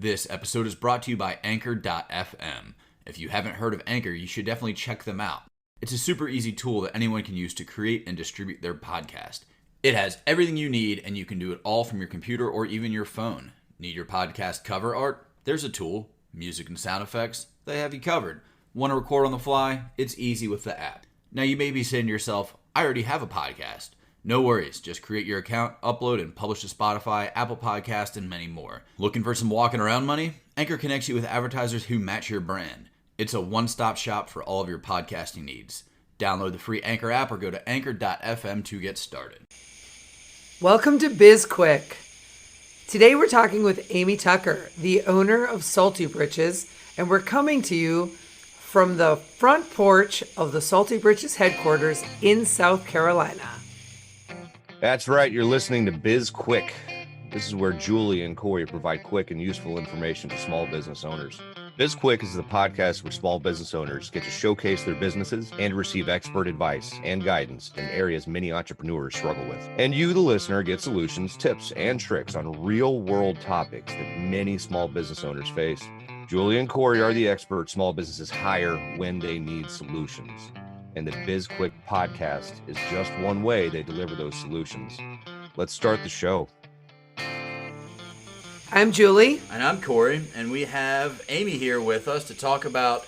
This episode is brought to you by Anchor.fm. If you haven't heard of Anchor, you should definitely check them out. It's a super easy tool that anyone can use to create and distribute their podcast. It has everything you need, and you can do it all from your computer or even your phone. Need your podcast cover art? There's a tool. Music and sound effects? They have you covered. Want to record on the fly? It's easy with the app. Now you may be saying to yourself, I already have a podcast. No worries, just create your account, upload, and publish to Spotify, Apple Podcasts, and many more. Looking for some walking around money? Anchor connects you with advertisers who match your brand. It's a one-stop shop for all of your podcasting needs. Download the free Anchor app or go to Anchor.fm to get started. Welcome to BizQuik. Today we're talking with Amy Tucker, the owner of Salty Britches, and we're coming to you from the front porch of the Salty Britches headquarters in South Carolina. That's right. You're listening to BizQuik. This is where Julie and Corey provide quick and useful information to small business owners. BizQuik is the podcast where small business owners get to showcase their businesses and receive expert advice and guidance in areas many entrepreneurs struggle with. And you, the listener, get solutions, tips, and tricks on real-world topics that many small business owners face. Julie and Corey are the experts small businesses hire when they need solutions. And the BizQuik podcast is just one way they deliver those solutions. Let's start the show. I'm Julie. And I'm Corey, and we have Amy here with us to talk about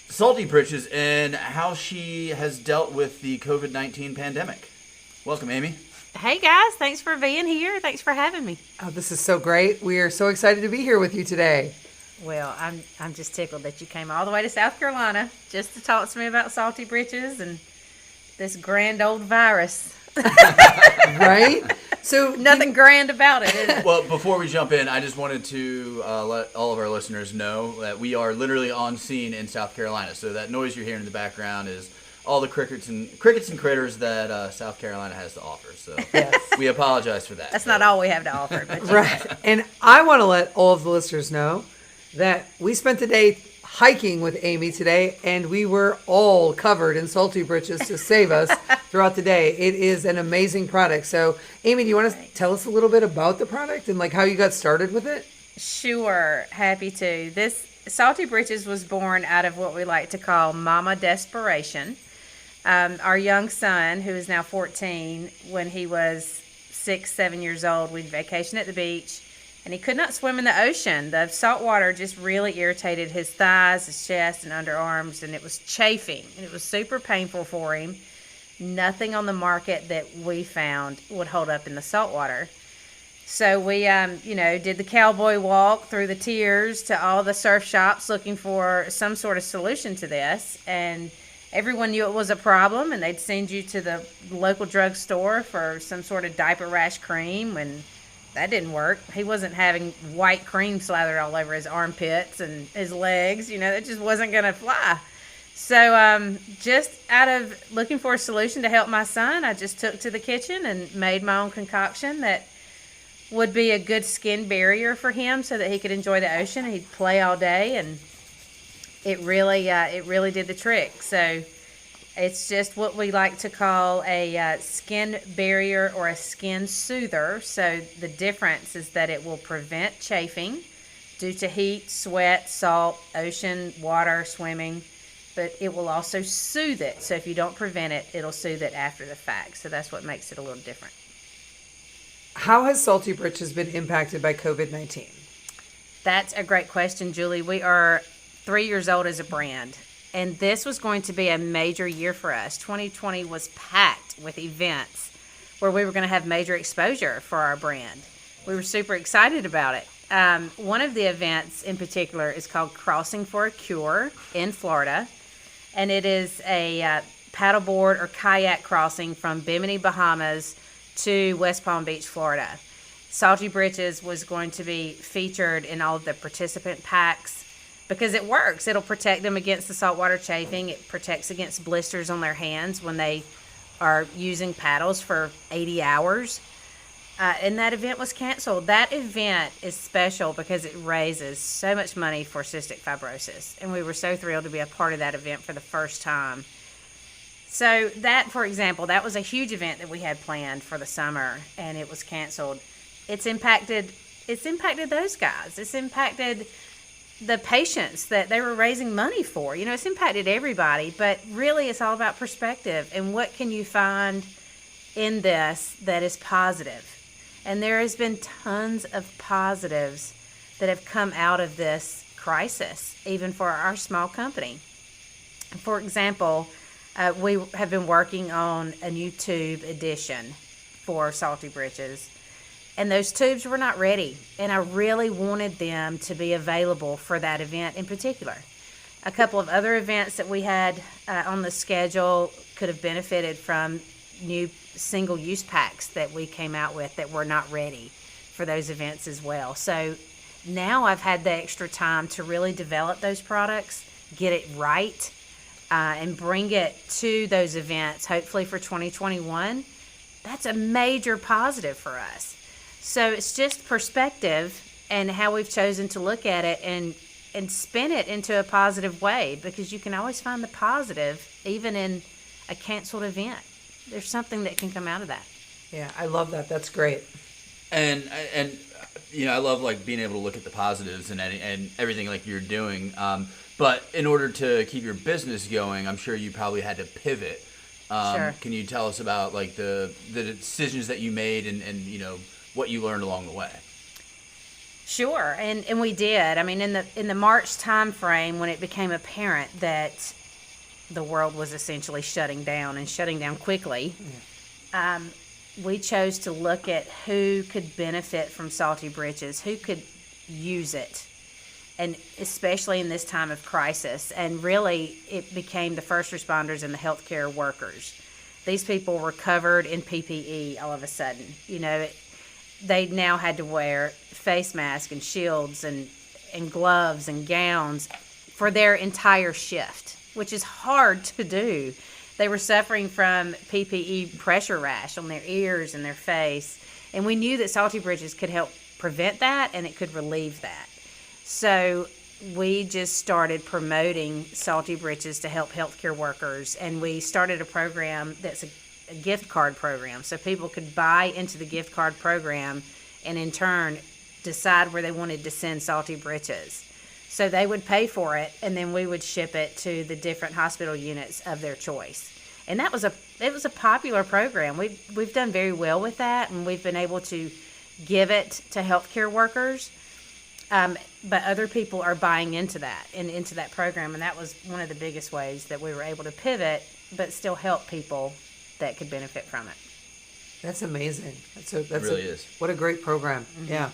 Salty Britches and how she has dealt with the COVID-19 pandemic. Welcome, Amy. Hey guys, thanks for being here. Thanks for having me. Oh, this is so great. We are so excited to be here with you today. Well, I'm just tickled that you came all the way to South Carolina just to talk to me about Salty Britches and this grand old virus. Right? So nothing grand about it, is it? Well, before we jump in, I just wanted to let all of our listeners know that we are literally on scene in South Carolina. So that noise you're hearing in the background is all the crickets and critters that South Carolina has to offer. So yes. We apologize for that. That's not all we have to offer. But right. And I want to let all of the listeners know that we spent the day hiking with Amy today, and we were all covered in Salty Britches to save us throughout the day. It is an amazing product. So, Amy, do you want to tell us a little bit about the product and like how you got started with it? Sure, happy to. This Salty Britches was born out of what we like to call mama desperation. Our young son, who is now 14, when he was 6-7 years old, we'd vacation at the beach. And he could not swim in the ocean. The salt water just really irritated his thighs, his chest, and underarms, and it was chafing. And it was super painful for him. Nothing on the market that we found would hold up in the salt water. So we, did the cowboy walk through the tiers to all the surf shops looking for some sort of solution to this. And everyone knew it was a problem, and they'd send you to the local drugstore for some sort of diaper rash cream, and that didn't work. He wasn't having white cream slathered all over his armpits and his legs. That just wasn't going to fly. So just out of looking for a solution to help my son, I just took to the kitchen and made my own concoction that would be a good skin barrier for him so that he could enjoy the ocean. He'd play all day, and it really did the trick. So it's just what we like to call a skin barrier or a skin soother. So the difference is that it will prevent chafing due to heat, sweat, salt, ocean, water, swimming, but it will also soothe it. So if you don't prevent it, it'll soothe it after the fact. So that's what makes it a little different. How has Salty Britches been impacted by COVID-19? That's a great question, Julie. We are 3 years old as a brand. And this was going to be a major year for us. 2020 was packed with events where we were going to have major exposure for our brand. We were super excited about it. One of the events in particular is called Crossing for a Cure in Florida. And it is a paddleboard or kayak crossing from Bimini, Bahamas to West Palm Beach, Florida. Salty Britches was going to be featured in all of the participant packs, because it works. It'll protect them against the saltwater chafing. It protects against blisters on their hands when they are using paddles for 80 hours. And that event was canceled. That event is special because it raises so much money for cystic fibrosis. And we were so thrilled to be a part of that event for the first time. So that, for example, that was a huge event that we had planned for the summer, and it was canceled. It's impacted it's impacted those guys. It's impacted the patients that they were raising money for. You know, it's impacted everybody, but really it's all about perspective and what can you find in this that is positive. And there has been tons of positives that have come out of this crisis, even for our small company. For example, we have been working on a new tube edition for Salty Britches, and those tubes were not ready, and I really wanted them to be available for that event in particular. A couple of other events that we had on the schedule could have benefited from new single-use packs that we came out with that were not ready for those events as well. So now I've had the extra time to really develop those products, get it right, and bring it to those events, hopefully for 2021. That's a major positive for us. So it's just perspective and how we've chosen to look at it and spin it into a positive way, because you can always find the positive even in a canceled event. There's something that can come out of that. Yeah, I love that. That's great. And you know, I love like being able to look at the positives and everything like you're doing. But in order to keep your business going, I'm sure you probably had to pivot. Sure. Can you tell us about like the decisions that you made and you know what you learned along the way? Sure, and we did. I mean, in the March time frame, when it became apparent that the world was essentially shutting down and shutting down quickly, we chose to look at who could benefit from Salty Britches, who could use it, and especially in this time of crisis. And really, it became the first responders and the healthcare workers. These people were covered in PPE all of a sudden. You know, they now had to wear face masks and shields and gloves and gowns for their entire shift, which is hard to do. They were suffering from PPE pressure rash on their ears and their face. And we knew that Salty Britches could help prevent that, and it could relieve that. So we just started promoting Salty Britches to help healthcare workers. And we started a program that's a gift card program. So people could buy into the gift card program and in turn decide where they wanted to send Salty Britches. So they would pay for it, and then we would ship it to the different hospital units of their choice. And it was a popular program. We've done very well with that, and we've been able to give it to healthcare workers. But other people are buying into that and into that program, and that was one of the biggest ways that we were able to pivot, but still help people that could benefit from it. That's amazing. It really is. What a great program. Mm-hmm. Yeah.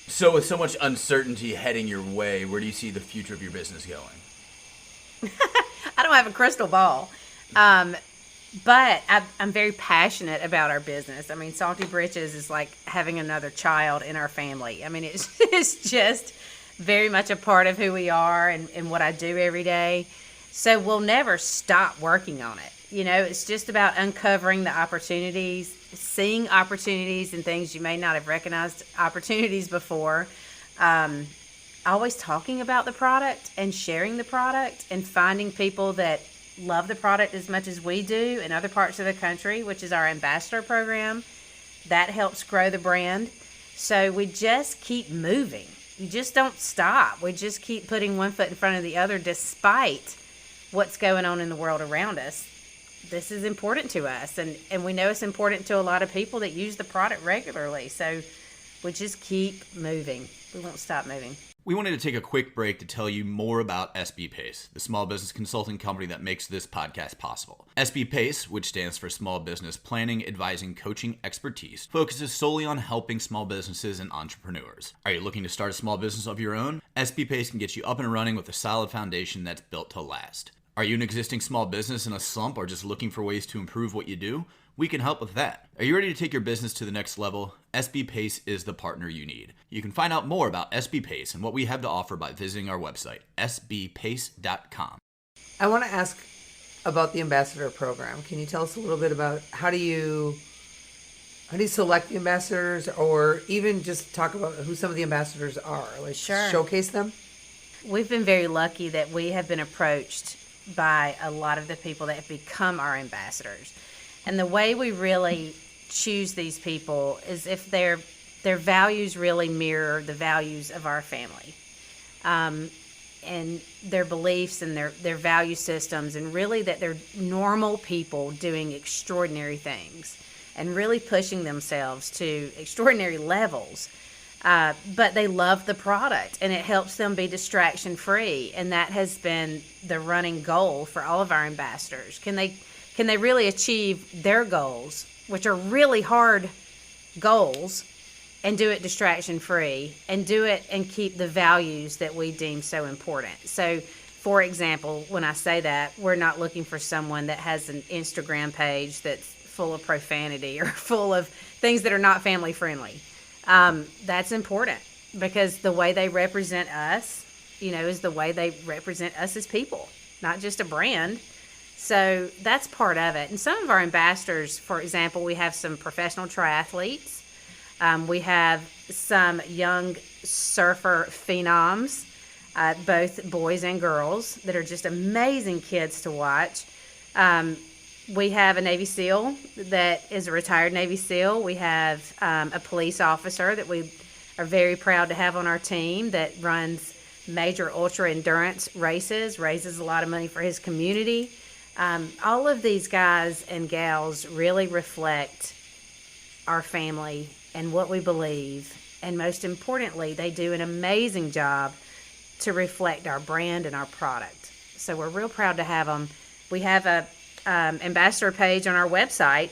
So with so much uncertainty heading your way, where do you see the future of your business going? I don't have a crystal ball, but I'm very passionate about our business. I mean, Salty Britches is like having another child in our family. I mean, it's just very much a part of who we are and what I do every day. So we'll never stop working on it. You know, it's just about uncovering the opportunities, seeing opportunities and things you may not have recognized opportunities before. Always talking about the product and sharing the product and finding people that love the product as much as we do in other parts of the country, which is our ambassador program. That helps grow the brand. So we just keep moving. You just don't stop. We just keep putting one foot in front of the other despite what's going on in the world around us. This is important to us, and we know it's important to a lot of people that use the product regularly. So we just keep moving. We won't stop moving. We wanted to take a quick break to tell you more about SB Pace, the small business consulting company that makes this podcast possible. SB Pace, which stands for Small Business Planning, Advising, Coaching, Expertise, focuses solely on helping small businesses and entrepreneurs. Are you looking to start a small business of your own? SB Pace can get you up and running with a solid foundation that's built to last. Are you an existing small business in a slump or just looking for ways to improve what you do? We can help with that. Are you ready to take your business to the next level? SB Pace is the partner you need. You can find out more about SB Pace and what we have to offer by visiting our website, sbpace.com. I want to ask about the ambassador program. Can you tell us a little bit about how do you select the ambassadors, or even just talk about who some of the ambassadors are? Like, Sure. Showcase them? We've been very lucky that we have been approached by a lot of the people that have become our ambassadors. And the way we really choose these people is if they're their values really mirror the values of our family. And their beliefs and their value systems, and really that they're normal people doing extraordinary things and really pushing themselves to extraordinary levels. But they love the product, and it helps them be distraction free. And that has been the running goal for all of our ambassadors. Can they really achieve their goals, which are really hard goals, and do it distraction free, and do it and keep the values that we deem so important? So, for example, when I say that, we're not looking for someone that has an Instagram page that's full of profanity or full of things that are not family friendly. That's important, because the way they represent us, is the way they represent us as people, not just a brand. So that's part of it. And some of our ambassadors, for example, we have some professional triathletes. We have some young surfer phenoms, both boys and girls, that are just amazing kids to watch. We have a Navy SEAL that is a retired Navy SEAL. We have a police officer that we are very proud to have on our team that runs major ultra endurance races, raises a lot of money for his community. All of these guys and gals really reflect our family and what we believe, and most importantly, they do an amazing job to reflect our brand and our product. So we're real proud to have them. We have a ambassador page on our website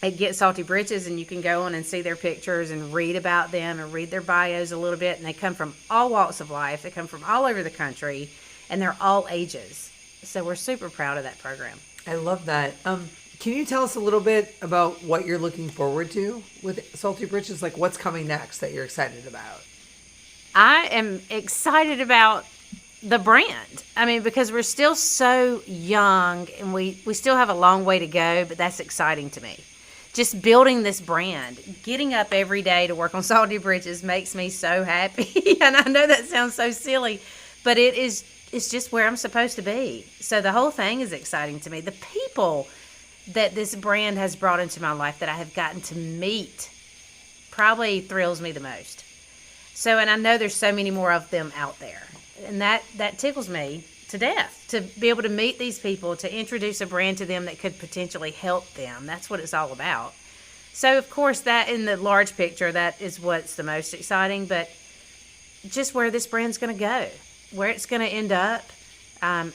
at Get Salty Britches, and you can go on and see their pictures and read about them and read their bios a little bit. And they come from all walks of life. They come from all over the country, and they're all ages. So we're super proud of that program. I love that. Can you tell us a little bit about what you're looking forward to with Salty Britches? Like, what's coming next that you're excited about? I am excited about the brand. I mean, because we're still so young, and we still have a long way to go, but that's exciting to me. Just building this brand, getting up every day to work on Salty Britches makes me so happy. And I know that sounds so silly, but it's just where I'm supposed to be. So the whole thing is exciting to me. The people that this brand has brought into my life that I have gotten to meet probably thrills me the most. So, and I know there's so many more of them out there, and that tickles me to death to be able to meet these people, to introduce a brand to them that could potentially help them. That's what it's all about. So, of course, that in the large picture, that is what's the most exciting, but just where this brand's going to go, where it's going to end up,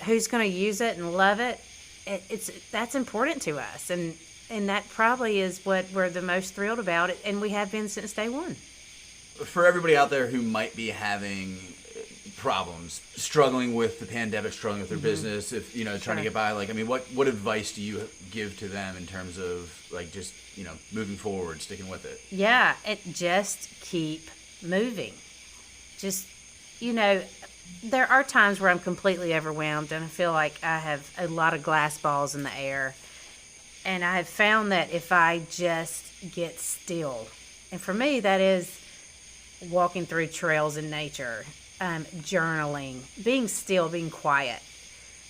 who's going to use it and love it. That's important to us, and that probably is what we're the most thrilled about, and we have been since day one. For everybody out there who might be having problems, struggling with the pandemic, struggling with their business, if trying to get by, what advice do you give to them in terms of just moving forward, sticking with it? Yeah, just keep moving. Just there are times where I'm completely overwhelmed and I feel like I have a lot of glass balls in the air. And I have found that if I just get still, and for me that is walking through trails in nature, journaling, being still, being quiet.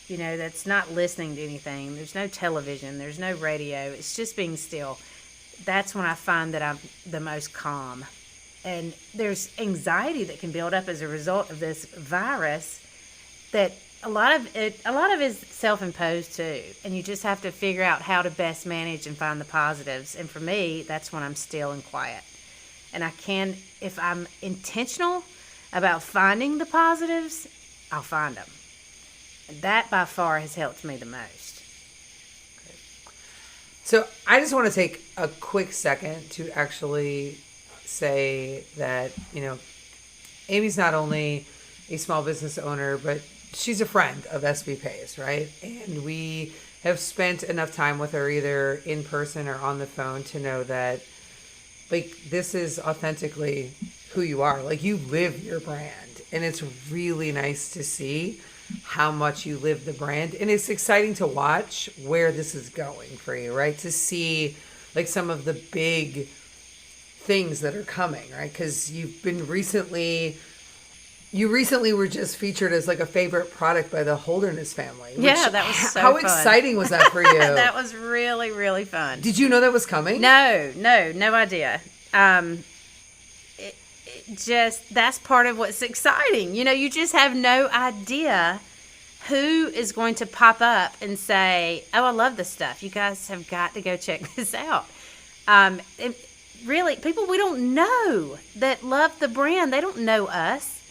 That's not listening to anything. There's no television, there's no radio. It's just being still. That's when I find that I'm the most calm. And there's anxiety that can build up as a result of this virus that a lot of it is self-imposed too. And you just have to figure out how to best manage and find the positives. And for me, that's when I'm still and quiet. And if I'm intentional about finding the positives, I'll find them. And that by far has helped me the most. So I just want to take a quick second to actually say that, Amy's not only a small business owner, but she's a friend of SB Pays, right? And we have spent enough time with her either in person or on the phone to know that this is authentically who you are. You live your brand, and it's really nice to see how much you live the brand. And it's exciting to watch where this is going for you, right? To see some of the big things that are coming, right? Because you recently were just featured as a favorite product by the Holderness family. Yeah, that was so how fun. exciting was that for you? That was really, really fun. Did you know that was coming? No idea. that's part of what's exciting. You just have no idea who is going to pop up and say, oh, I love this stuff. You guys have got to go check this out. And really, people we don't know that love the brand, they don't know us.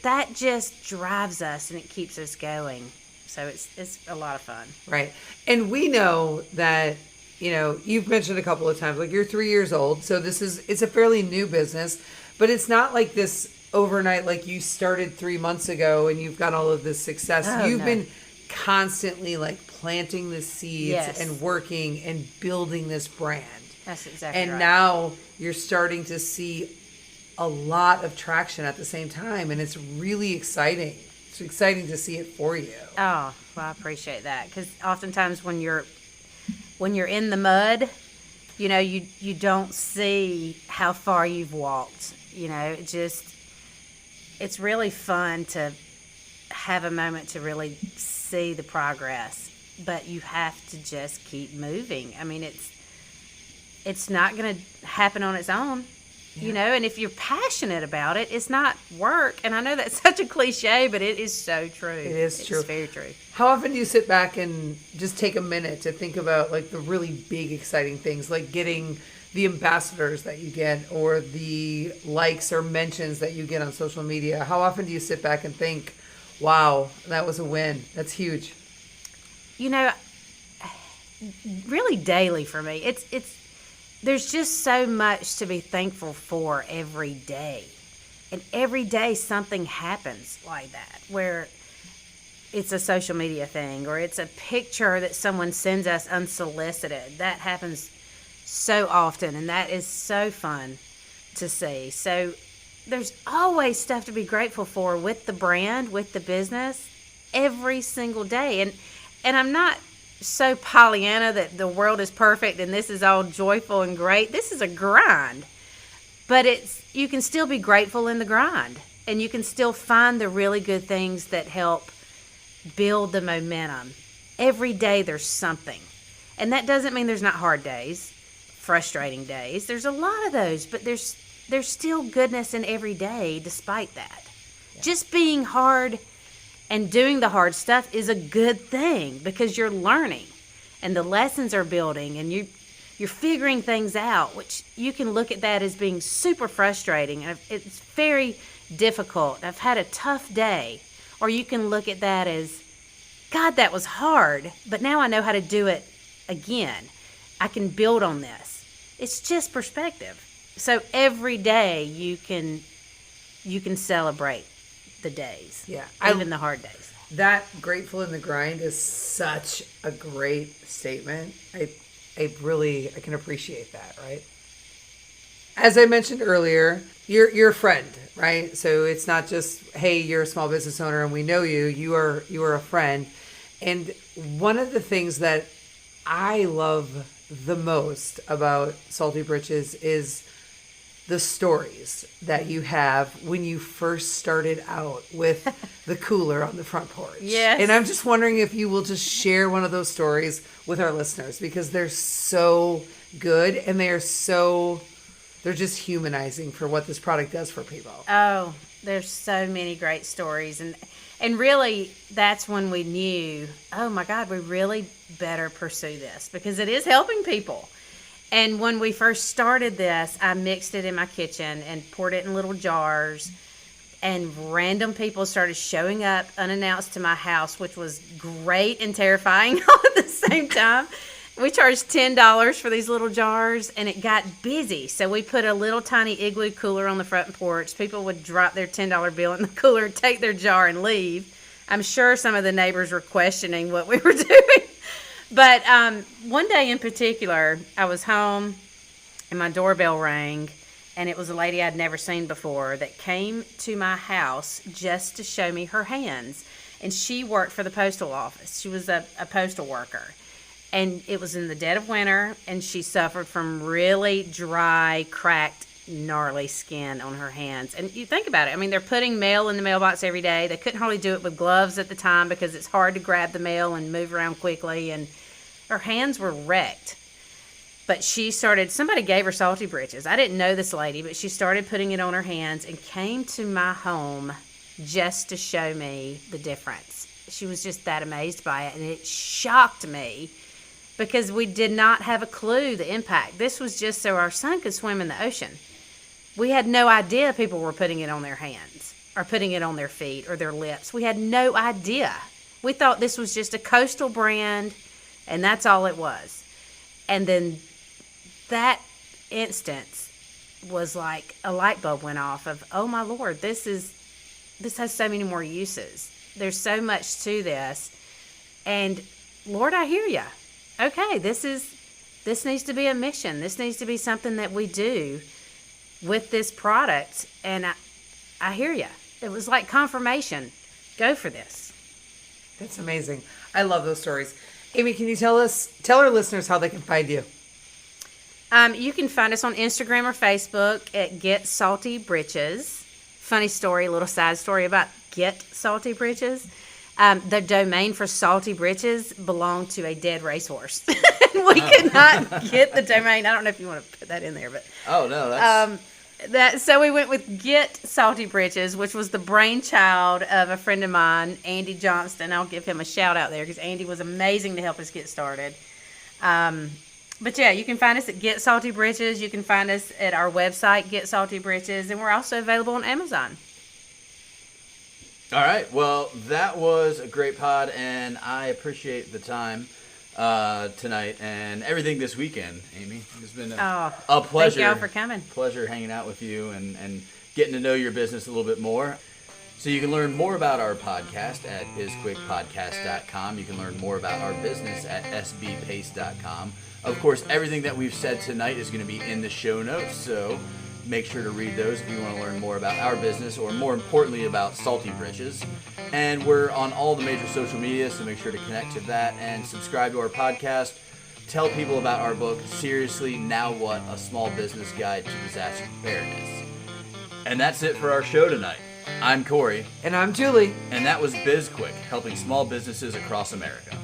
That just drives us and it keeps us going. So it's a lot of fun. Right. And we know that, you've mentioned a couple of times, like you're 3 years old. So it's a fairly new business, but it's not like this overnight, like you started 3 months ago and you've got all of this success. You've been constantly like planting the seeds and working and building this brand. That's exactly right. And now you're starting to see a lot of traction at the same time. And it's really exciting. It's exciting to see it for you. Oh, well, I appreciate that. Because oftentimes when you're in the mud, you don't see how far you've walked. It's really fun to have a moment to really see the progress, but you have to just keep moving. I mean, it's not going to happen on its own, and if you're passionate about it, it's not work. And I know that's such a cliche, but it is so true. It is true. It's very true. How often do you sit back and just take a minute to think about like the really big, exciting things, like getting the ambassadors that you get or the likes or mentions that you get on social media? How often do you sit back and think, wow, that was a win? That's huge. Really daily for me. There's just so much to be thankful for every day. And every day something happens like that, where it's a social media thing or it's a picture that someone sends us unsolicited. That happens so often, and that is so fun to see. So there's always stuff to be grateful for with the brand, with the business, every single day. And I'm not so Pollyanna that the world is perfect and this is all joyful and great. This is a grind, but you can still be grateful in the grind, and you can still find the really good things that help build the momentum. Every day there's something, and that doesn't mean there's not hard days, frustrating days. There's a lot of those, but there's still goodness in every day despite that. Just being hard and doing the hard stuff is a good thing because you're learning and the lessons are building and you're figuring things out, which you can look at that as being super frustrating. It's very difficult. I've had a tough day. Or you can look at that as, God, that was hard, but now I know how to do it again. I can build on this. It's just perspective. So every day you can celebrate the days, even the hard days. That grateful in the grind is such a great statement. I can appreciate that, right? As I mentioned earlier, you're a friend, right? So it's not just, hey, you're a small business owner and we know you. You are a friend. And one of the things that I love the most about Salty Britches is the stories that you have when you first started out with the cooler on the front porch. Yes. And I'm just wondering if you will just share one of those stories with our listeners, because they're so good and they're just humanizing for what this product does for people. Oh, there's so many great stories. And really, that's when we knew, oh my God, we really better pursue this because it is helping people. And when we first started this, I mixed it in my kitchen and poured it in little jars. And random people started showing up unannounced to my house, which was great and terrifying all at the same time. We charged $10 for these little jars, and it got busy. So we put a little tiny igloo cooler on the front porch. People would drop their $10 bill in the cooler, take their jar, and leave. I'm sure some of the neighbors were questioning what we were doing. But one day in particular, I was home, and my doorbell rang, and it was a lady I'd never seen before that came to my house just to show me her hands. And she worked for the postal office. She was a postal worker. And it was in the dead of winter, and she suffered from really dry, cracked, gnarly skin on her hands. And you think about it. I mean, they're putting mail in the mailbox every day. They couldn't hardly do it with gloves at the time because it's hard to grab the mail and move around quickly. And her hands were wrecked. But somebody gave her Salty Britches. I didn't know this lady, but she started putting it on her hands and came to my home just to show me the difference. She was just that amazed by it, and it shocked me because we did not have a clue the impact. This was just so our son could swim in the ocean. We had no idea people were putting it on their hands or putting it on their feet or their lips. We had no idea. We thought this was just a coastal brand, and that's all it was. And then that instance was like a light bulb went off of, oh my Lord, this has so many more uses. There's so much to this. And Lord, I hear you. Okay, this needs to be a mission. This needs to be something that we do with this product. And I hear you. It was like confirmation. Go for this. That's amazing. I love those stories. Amy, can you tell our listeners how they can find you? You can find us on Instagram or Facebook at Get Salty Britches. Funny story, a little side story about Get Salty Britches. The domain for Salty Britches belonged to a dead racehorse. We could not get the domain. I don't know if you want to put that in there, but Oh no, that's so we went with Get Salty Britches, which was the brainchild of a friend of mine, Andy Johnston. I'll give him a shout out there because Andy was amazing to help us get started. But yeah, you can find us at Get Salty Britches. You can find us at our website, Get Salty Britches, and we're also available on Amazon. All right. Well, that was a great pod, and I appreciate the time tonight and everything this weekend, Amy. It's been a pleasure. Thank y'all for coming. Pleasure hanging out with you and getting to know your business a little bit more. So you can learn more about our podcast at bizquickpodcast.com. You can learn more about our business at sbpace.com. Of course, everything that we've said tonight is going to be in the show notes, so make sure to read those if you want to learn more about our business or more importantly about Salty Britches. And we're on all the major social media, so make sure to connect to that and subscribe to our podcast. Tell people about our book, Seriously, Now What? A Small Business Guide to Disaster Preparedness. And that's it for our show tonight. I'm Corey. And I'm Julie. And that was BizQuik, helping small businesses across America.